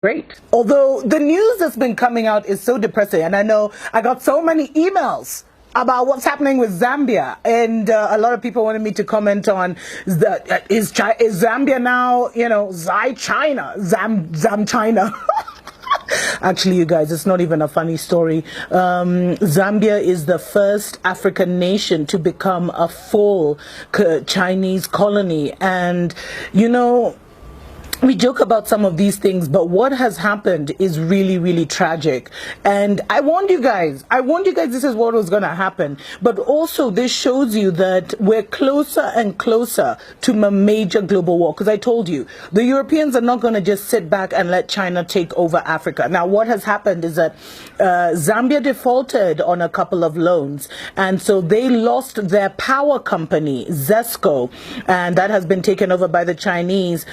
Great. Although the news that's been coming out is so depressing, and I know I got so many emails about what's happening with Zambia, and a lot of people wanted me to comment on is Zambia now, Zam China. Actually, you guys, it's not even a funny story. Zambia is the first African nation to become a full Chinese colony, and we joke about some of these things, but what has happened is really, really tragic. And I warned you guys this is what was going to happen. But also this shows you that we're closer and closer to a major global war. Because I told you, the Europeans are not going to just sit back and let China take over Africa. Now, what has happened is that Zambia defaulted on a couple of loans. And so they lost their power company, Zesco, and that has been taken over by the Chinese.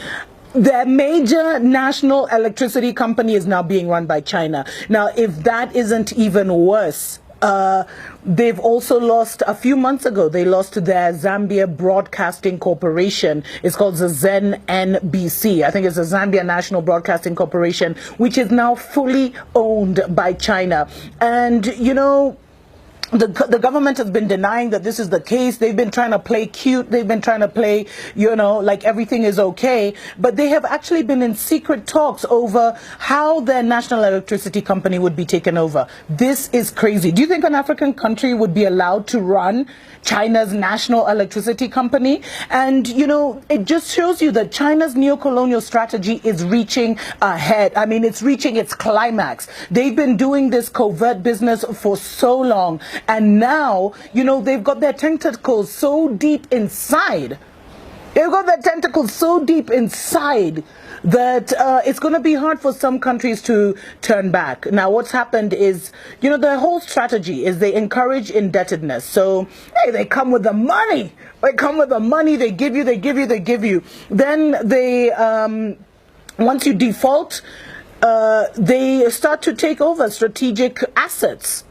Their major national electricity company is now being run by China. Now, if that isn't even worse, they've also lost, a few months ago, they lost their Zambia Broadcasting Corporation. It's called the ZNBC. I think it's the Zambia National Broadcasting Corporation, which is now fully owned by China. And, the government has been denying that this is the case. They've been trying to play cute. They've been trying to play, like everything is okay. But they have actually been in secret talks over how their national electricity company would be taken over. This is crazy. Do you think an African country would be allowed to run China's national electricity company? And, it just shows you that China's neocolonial strategy is reaching ahead. I mean, it's reaching its climax. They've been doing this covert business for so long. And now, they've got their tentacles so deep inside. They've got their tentacles so deep inside that it's going to be hard for some countries to turn back. Now, what's happened is, their whole strategy is they encourage indebtedness. So, hey, they come with the money. They come with the money. They give you. Then they, once you default, they start to take over strategic assets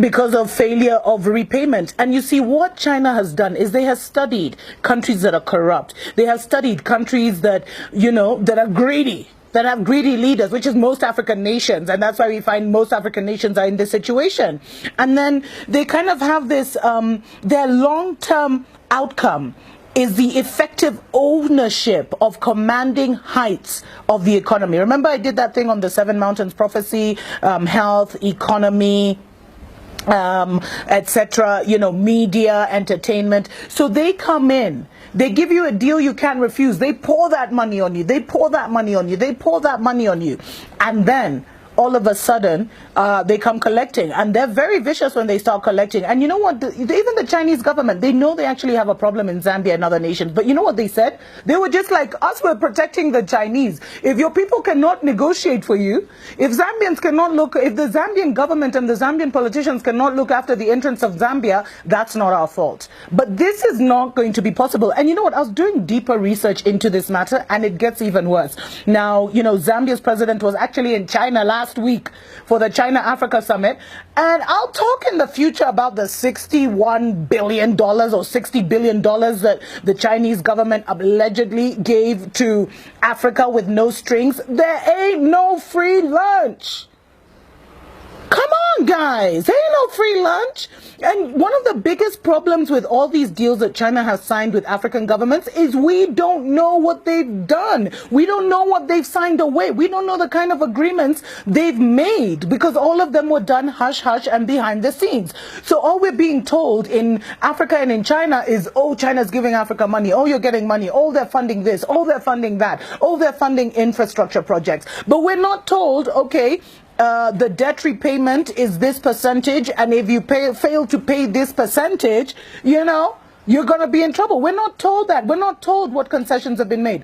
because of failure of repayment. And you see, what China has done is they have studied countries that are corrupt. They have studied countries that, that are greedy, that have greedy leaders, which is most African nations. And that's why we find most African nations are in this situation. And then they kind of have this, their long-term outcome is the effective ownership of commanding heights of the economy. Remember, I did that thing on the Seven Mountains Prophecy, health, economy, etc., media, entertainment. So they come in, they give you a deal you can't refuse. They pour that money on you. They pour that money on you. They pour that money on you. And then all of a sudden, they come collecting. And they're very vicious when they start collecting. And you know what? Even the Chinese government, they know they actually have a problem in Zambia and other nations. But you know what they said? They were just like, us, we're protecting the Chinese. If your people cannot negotiate for you, if Zambians cannot look, if the Zambian government and the Zambian politicians cannot look after the interests of Zambia, that's not our fault. But this is not going to be possible. And you know what? I was doing deeper research into this matter, and it gets even worse. Now, Zambia's president was actually in China last week for the China-Africa summit, and I'll talk in the future about the $61 billion or $60 billion that the Chinese government allegedly gave to Africa with no strings. There ain't no free lunch. Come on, guys. There ain't no free lunch. And one of the biggest problems with all these deals that China has signed with African governments is we don't know what they've done. We don't know what they've signed away. We don't know the kind of agreements they've made, because all of them were done hush-hush and behind the scenes. So all we're being told in Africa and in China is, oh, China's giving Africa money. Oh, you're getting money. Oh, they're funding this. Oh, they're funding that. Oh, they're funding infrastructure projects. But we're not told, okay, the debt repayment is this percentage, and if you fail to pay this percentage, you're going to be in trouble. We're not told that. We're not told what concessions have been made.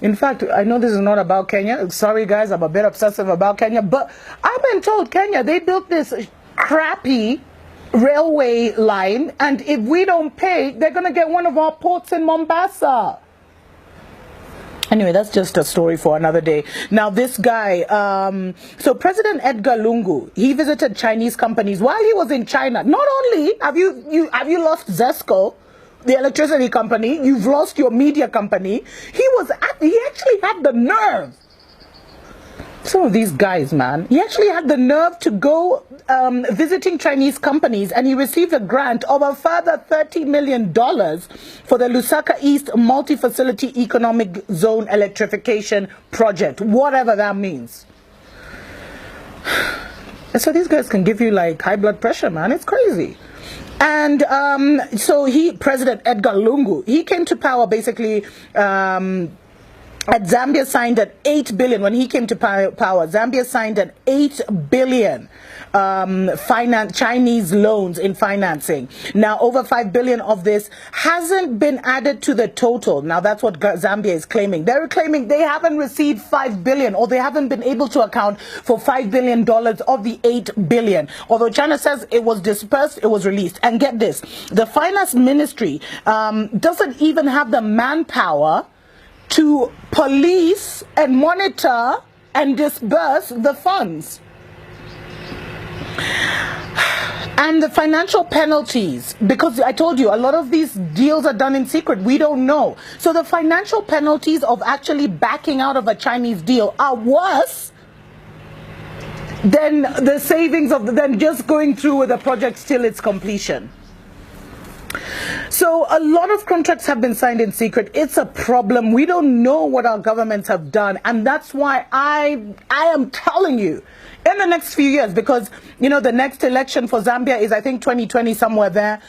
In fact, I know this is not about Kenya. Sorry, guys, I'm a bit obsessive about Kenya. But I've been told Kenya, they built this crappy railway line, and if we don't pay, they're going to get one of our ports in Mombasa. Anyway, that's just a story for another day. Now, this guy, so President Edgar Lungu, he visited Chinese companies while he was in China. Not only have you lost Zesco, the electricity company, you've lost your media company. He actually had the nerve Some of these guys, man. He actually had the nerve to go visiting Chinese companies, and he received a grant of a further $30 million for the Lusaka East Multi-Facility Economic Zone Electrification Project, whatever that means. And so these guys can give you like high blood pressure, man. It's crazy. And so President Edgar Lungu, he came to power basically Zambia signed an 8 billion when he came to power. Zambia signed an 8 billion Chinese loans in financing. Now, over 5 billion of this hasn't been added to the total. Now, that's what Zambia is claiming. They're claiming they haven't received 5 billion, or they haven't been able to account for $5 billion of the 8 billion. Although China says it was dispersed, it was released. And get this, the finance ministry doesn't even have the manpower to police and monitor and disburse the funds. And the financial penalties, because I told you, a lot of these deals are done in secret. We don't know. So the financial penalties of actually backing out of a Chinese deal are worse than the savings than just going through with the project till its completion. So a lot of contracts have been signed in secret. It's a problem. We don't know what our governments have done. And that's why I am telling you, in the next few years, because, you know, the next election for Zambia is, I think, 2020, somewhere there.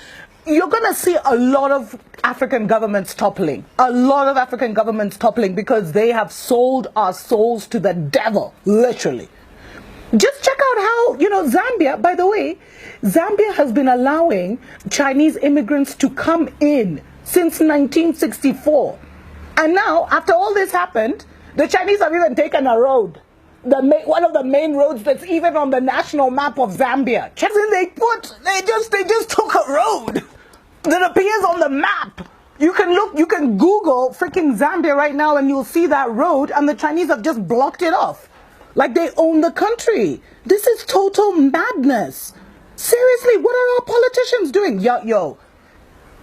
You're going to see a lot of African governments toppling. A lot of African governments toppling because they have sold our souls to the devil, literally. Just check out how, you know, Zambia, by the way, Zambia has been allowing Chinese immigrants to come in since 1964. And now, after all this happened, the Chinese have even taken a road. One of the main roads that's even on the national map of Zambia. Check in, they just took a road that appears on the map. You can Google freaking Zambia right now and you'll see that road, and the Chinese have just blocked it off. Like they own the country. This is total madness. Seriously, what are our politicians doing? Yo,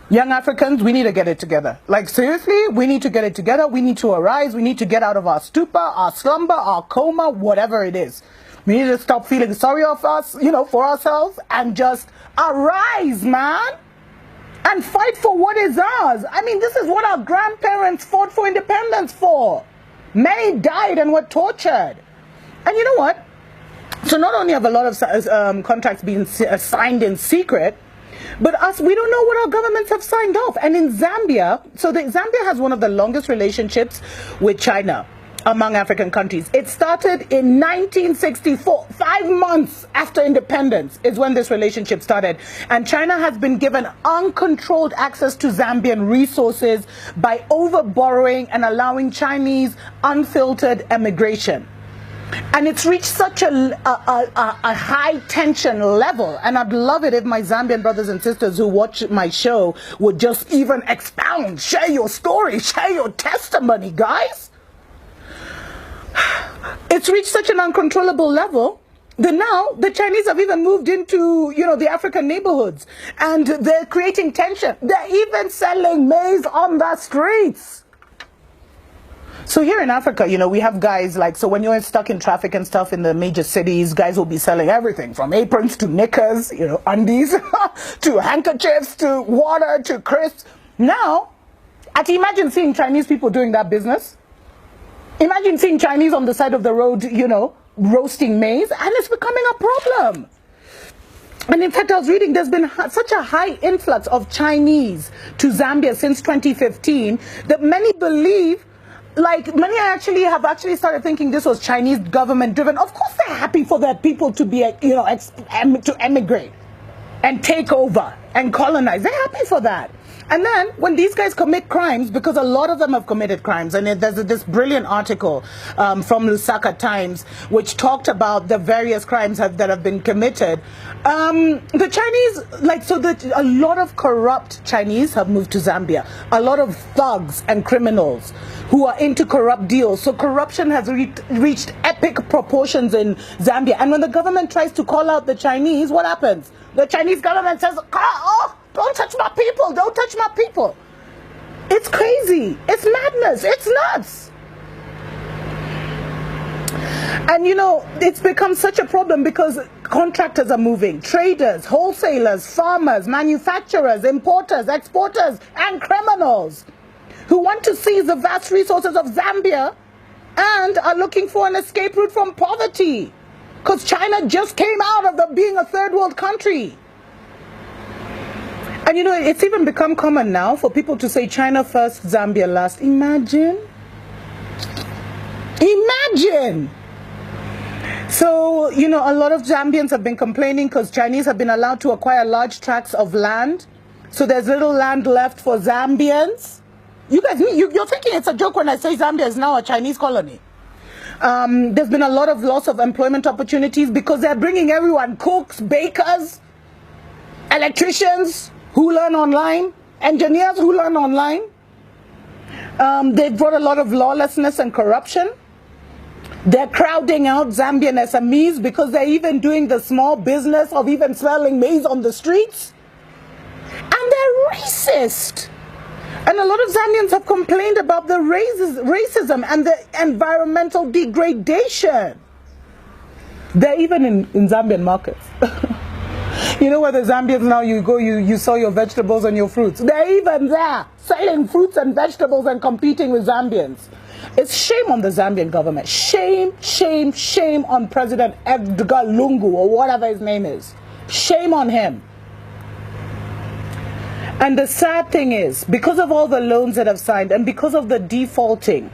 young Africans, we need to get it together. Like seriously, we need to get it together. We need to arise. We need to get out of our stupor, our slumber, our coma, whatever it is. We need to stop feeling sorry for us, you know, for ourselves, and just arise, man. And fight for what is ours. I mean, this is what our grandparents fought for independence for. Many died and were tortured. And you know what? So not only have a lot of contracts been signed in secret, but we don't know what our governments have signed off. And in Zambia, Zambia has one of the longest relationships with China among African countries. It started in 1964, 5 months after independence is when this relationship started. And China has been given uncontrolled access to Zambian resources by overborrowing and allowing Chinese unfiltered emigration. And it's reached such a high tension level. And I'd love it if my Zambian brothers and sisters who watch my show would just even expound, share your story, share your testimony, guys. It's reached such an uncontrollable level that now the Chinese have even moved into, you know, the African neighborhoods. And they're creating tension. They're even selling maize on the streets. So here in Africa, you know, we have guys like, so when you're stuck in traffic and stuff in the major cities, guys will be selling everything from aprons to knickers, you know, undies, to handkerchiefs, to water, to crisps. Now, imagine seeing Chinese people doing that business. Imagine seeing Chinese on the side of the road, you know, roasting maize, and it's becoming a problem. And in fact, I was reading, there's been such a high influx of Chinese to Zambia since 2015 that many believe, like many have actually started thinking this was Chinese government driven. Of course they're happy for their people to be, you know, to emigrate and take over and colonize. They're happy for that. And then when these guys commit crimes, because a lot of them have committed crimes, and there's this brilliant article from Lusaka Times which talked about the various crimes that have been committed. The Chinese, a lot of corrupt Chinese have moved to Zambia. A lot of thugs and criminals who are into corrupt deals. So corruption has reached epic proportions in Zambia. And when the government tries to call out the Chinese, what happens? The Chinese government says, oh, don't touch my people, don't touch my people. It's crazy. It's madness. It's nuts. And you know, it's become such a problem because contractors are moving, traders, wholesalers, farmers, manufacturers, importers, exporters, and criminals who want to seize the vast resources of Zambia and are looking for an escape route from poverty. Because China just came out of being a third world country. And you know, it's even become common now for people to say China first, Zambia last. Imagine. Imagine. So, you know, a lot of Zambians have been complaining because Chinese have been allowed to acquire large tracts of land. So there's little land left for Zambians. You guys, you're thinking it's a joke when I say Zambia is now a Chinese colony. There's been a lot of loss of employment opportunities because they're bringing everyone, cooks, bakers, electricians who learn online, engineers who learn online. They've brought a lot of lawlessness and corruption. They're crowding out Zambian SMEs because they're even doing the small business of even selling maize on the streets. And they're racist. And a lot of Zambians have complained about the racism and the environmental degradation. They're even in Zambian markets. You know where the Zambians now, you go, you sell your vegetables and your fruits. They're even there, selling fruits and vegetables and competing with Zambians. It's shame on the Zambian government. Shame, shame, shame on President Edgar Lungu or whatever his name is. Shame on him. And the sad thing is, because of all the loans that have signed and because of the defaulting,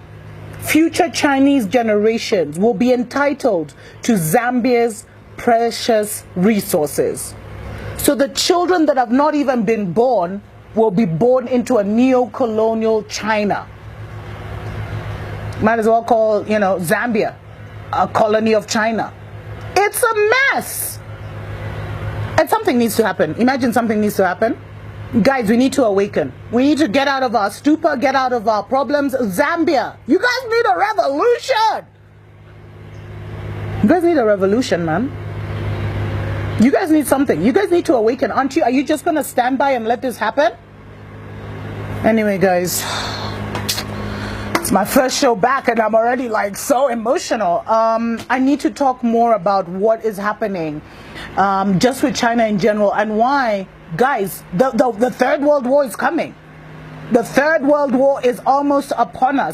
future Chinese generations will be entitled to Zambia's precious resources. So the children that have not even been born will be born into a neo-colonial China. Might as well call, you know, Zambia a colony of China. It's a mess. And something needs to happen. Imagine something needs to happen. Guys, we need to awaken. We need to get out of our stupor, get out of our problems. Zambia, you guys need a revolution. You guys need a revolution, man. You guys need something. You guys need to awaken, aren't you? Are you just going to stand by and let this happen? Anyway, guys, it's my first show back and I'm already like so emotional. I need to talk more about what is happening just with China in general and why, guys, the Third World War is coming. The Third World War is almost upon us.